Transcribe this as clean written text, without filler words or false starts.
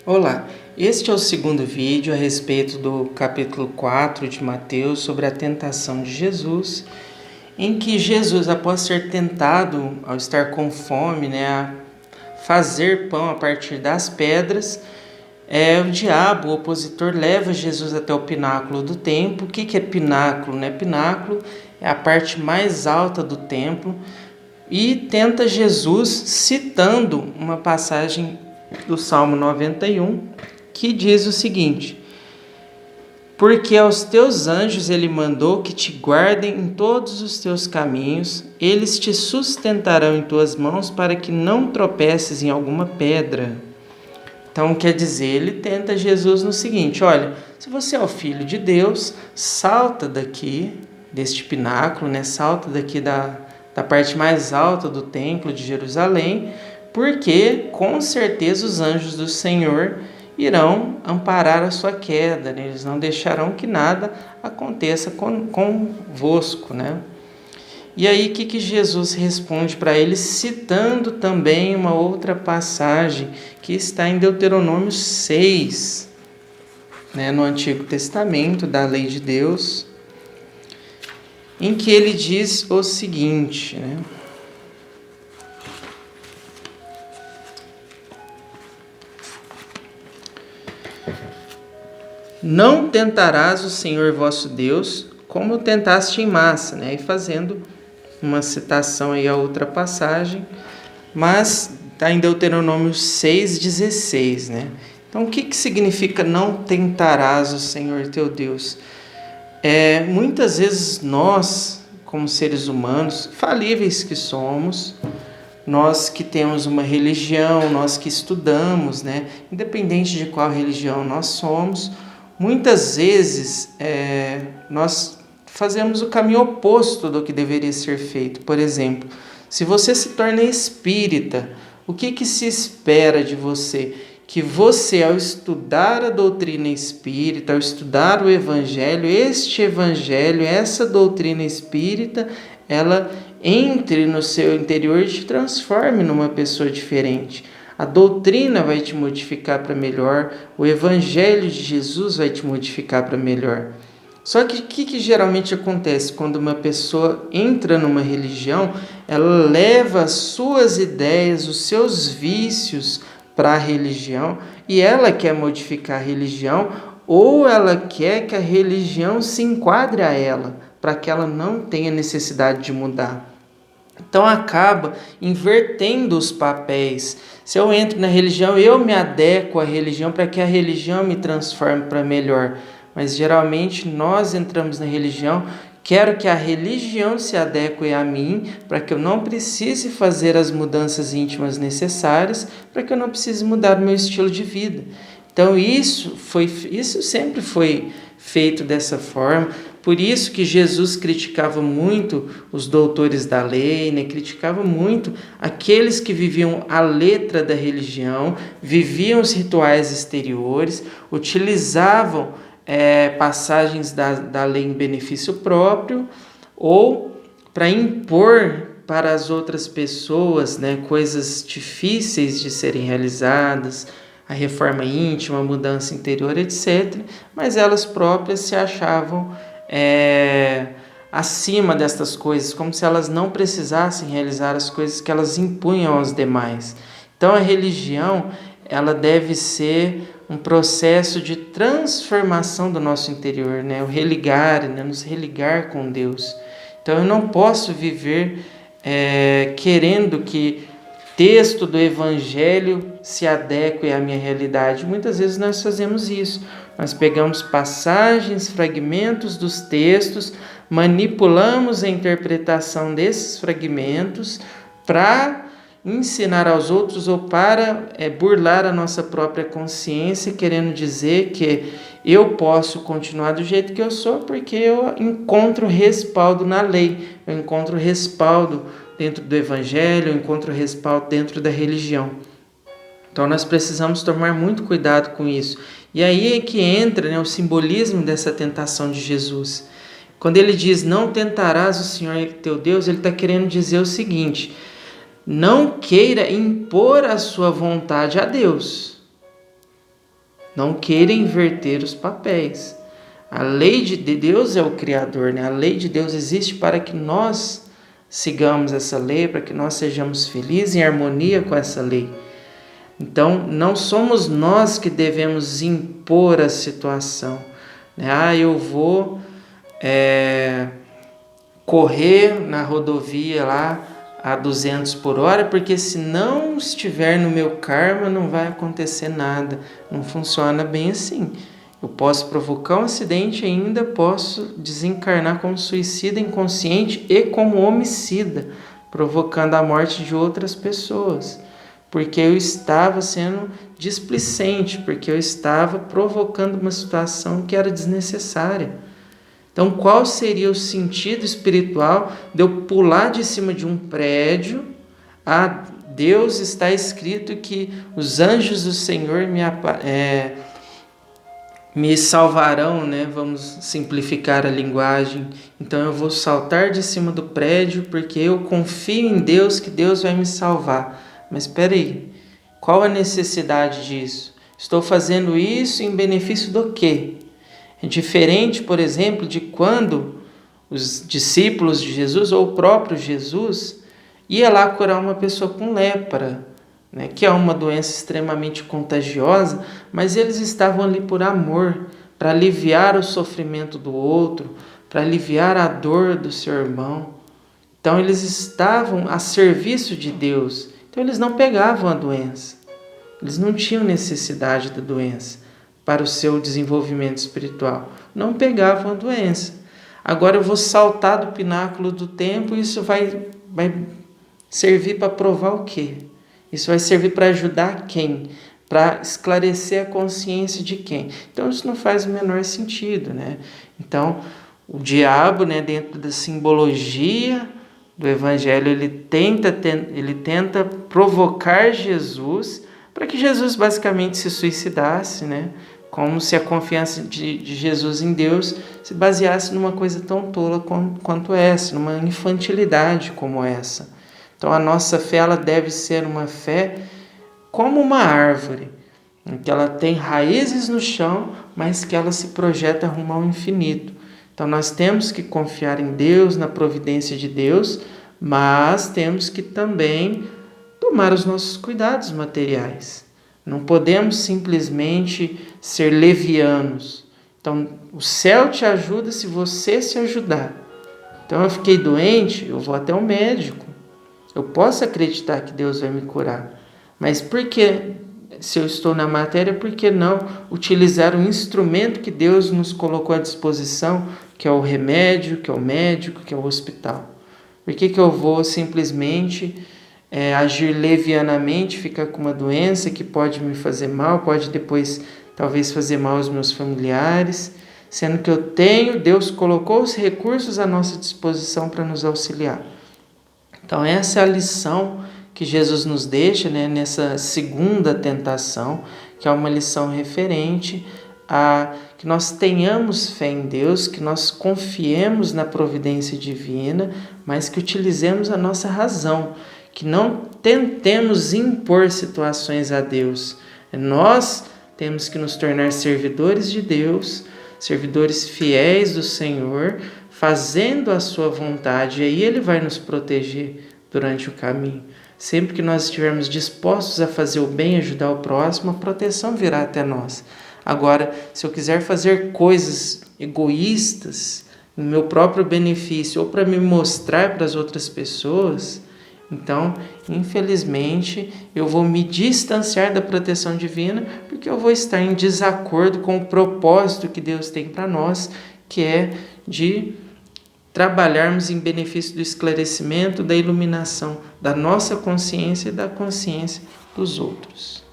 Olá, este é o segundo vídeo a respeito do capítulo 4 de Mateus sobre a tentação de Jesus, em que Jesus, após ser tentado, ao estar com fome, a fazer pão a partir das pedras, o diabo, o opositor, leva Jesus até o pináculo do templo. O que é pináculo? Pináculo é a parte mais alta do templo e tenta Jesus citando uma passagem do Salmo 91, que diz o seguinte: porque aos teus anjos ele mandou que te guardem em todos os teus caminhos, eles te sustentarão em tuas mãos para que não tropeces em alguma pedra. Então quer dizer, ele tenta Jesus no seguinte: olha, se você é o filho de Deus, salta daqui deste pináculo, salta daqui da parte mais alta do templo de Jerusalém, porque com certeza os anjos do Senhor irão amparar a sua queda, eles não deixarão que nada aconteça convosco, E aí o que Jesus responde para eles, citando também uma outra passagem que está em Deuteronômio 6, no Antigo Testamento da Lei de Deus, em que ele diz o seguinte, não tentarás o Senhor vosso Deus como tentaste em massa, e fazendo uma citação aí a outra passagem, mas está em Deuteronômio 6,16, Então, o que significa não tentarás o Senhor teu Deus? Muitas vezes nós, como seres humanos, falíveis que somos, nós que temos uma religião, nós que estudamos, independente de qual religião nós somos, muitas vezes nós fazemos o caminho oposto do que deveria ser feito. Por exemplo, se você se torna espírita, o que se espera de você? Que você, ao estudar a doutrina espírita, ao estudar o evangelho, este evangelho, essa doutrina espírita, ela entre no seu interior e te transforme numa pessoa diferente. A doutrina vai te modificar para melhor, o evangelho de Jesus vai te modificar para melhor. Só que o que geralmente acontece quando uma pessoa entra numa religião? Ela leva as suas ideias, os seus vícios para a religião e ela quer modificar a religião, ou ela quer que a religião se enquadre a ela, para que ela não tenha necessidade de mudar. Então acaba invertendo os papéis. Se eu entro na religião, eu me adequo à religião para que a religião me transforme para melhor. Mas geralmente nós entramos na religião, quero que a religião se adeque a mim, para que eu não precise fazer as mudanças íntimas necessárias, para que eu não precise mudar o meu estilo de vida. Então isso sempre foi feito dessa forma. Por isso que Jesus criticava muito os doutores da lei, criticava muito aqueles que viviam a letra da religião, viviam os rituais exteriores, utilizavam passagens da lei em benefício próprio, ou para impor para as outras pessoas coisas difíceis de serem realizadas, a reforma íntima, a mudança interior, etc. Mas elas próprias se achavam acima destas coisas, como se elas não precisassem realizar as coisas que elas impunham aos demais. Então a religião, ela deve ser um processo de transformação do nosso interior, o religar, nos religar com Deus. Então eu não posso viver querendo que texto do evangelho se adeque à minha realidade. Muitas vezes nós fazemos isso. Nós pegamos passagens, fragmentos dos textos, manipulamos a interpretação desses fragmentos para ensinar aos outros ou para burlar a nossa própria consciência, querendo dizer que eu posso continuar do jeito que eu sou porque eu encontro respaldo na lei, eu encontro respaldo dentro do evangelho, eu encontro respaldo dentro da religião. Então nós precisamos tomar muito cuidado com isso. E aí é que entra o simbolismo dessa tentação de Jesus. Quando ele diz, não tentarás o Senhor teu Deus, ele está querendo dizer o seguinte: não queira impor a sua vontade a Deus. Não queira inverter os papéis. A lei de Deus é o Criador, né? A lei de Deus existe para que nós sigamos essa lei, para que nós sejamos felizes em harmonia com essa lei. Então, não somos nós que devemos impor a situação, né? Eu vou correr na rodovia lá a 200 por hora, porque se não estiver no meu karma, não vai acontecer nada. Não funciona bem assim. Eu posso provocar um acidente e ainda posso desencarnar como suicida inconsciente e como homicida, provocando a morte de outras pessoas. Porque eu estava sendo displicente, porque eu estava provocando uma situação que era desnecessária. Então, qual seria o sentido espiritual de eu pular de cima de um prédio? Deus, está escrito que os anjos do Senhor me salvarão, né? Vamos simplificar a linguagem. Então, eu vou saltar de cima do prédio porque eu confio em Deus, que Deus vai me salvar. Mas espera aí, qual a necessidade disso? Estou fazendo isso em benefício do quê? É diferente, por exemplo, de quando os discípulos de Jesus ou o próprio Jesus ia lá curar uma pessoa com lepra, né, que é uma doença extremamente contagiosa, mas eles estavam ali por amor, para aliviar o sofrimento do outro, para aliviar a dor do seu irmão. Então eles estavam a serviço de Deus, então eles não pegavam a doença, eles não tinham necessidade da doença para o seu desenvolvimento espiritual. Não pegavam a doença. Agora eu vou saltar do pináculo do templo e isso vai servir para provar o quê? Isso vai servir para ajudar quem? Para esclarecer a consciência de quem? Então isso não faz o menor sentido, né? Então o diabo, né, dentro da simbologia do Evangelho, ele tenta provocar Jesus para que Jesus basicamente se suicidasse, né? Como se a confiança de Jesus em Deus se baseasse numa coisa tão tola quanto essa, numa infantilidade como essa. Então a nossa fé, ela deve ser uma fé como uma árvore, em que ela tem raízes no chão, mas que ela se projeta rumo ao infinito. Então nós temos que confiar em Deus, na providência de Deus, mas temos que também tomar os nossos cuidados materiais. Não podemos simplesmente ser levianos. Então, o céu te ajuda se você se ajudar. Então, eu fiquei doente, eu vou até o médico. Eu posso acreditar que Deus vai me curar. Mas por que, se eu estou na matéria, por que não utilizar um instrumento que Deus nos colocou à disposição, que é o remédio, que é o médico, que é o hospital? Por que eu vou simplesmente agir levianamente, ficar com uma doença que pode me fazer mal, pode depois talvez fazer mal aos meus familiares, sendo que Deus colocou os recursos à nossa disposição para nos auxiliar. Então essa é a lição que Jesus nos deixa, né, nessa segunda tentação, que é uma lição referente a que nós tenhamos fé em Deus, que nós confiemos na providência divina, mas que utilizemos a nossa razão, que não tentemos impor situações a Deus. Nós temos que nos tornar servidores de Deus, servidores fiéis do Senhor, fazendo a sua vontade, e aí Ele vai nos proteger durante o caminho. Sempre que nós estivermos dispostos a fazer o bem, ajudar o próximo, a proteção virá até nós. Agora, se eu quiser fazer coisas egoístas, no meu próprio benefício, ou para me mostrar para as outras pessoas, então, infelizmente, eu vou me distanciar da proteção divina, porque eu vou estar em desacordo com o propósito que Deus tem para nós, que é de trabalharmos em benefício do esclarecimento, da iluminação da nossa consciência e da consciência dos outros.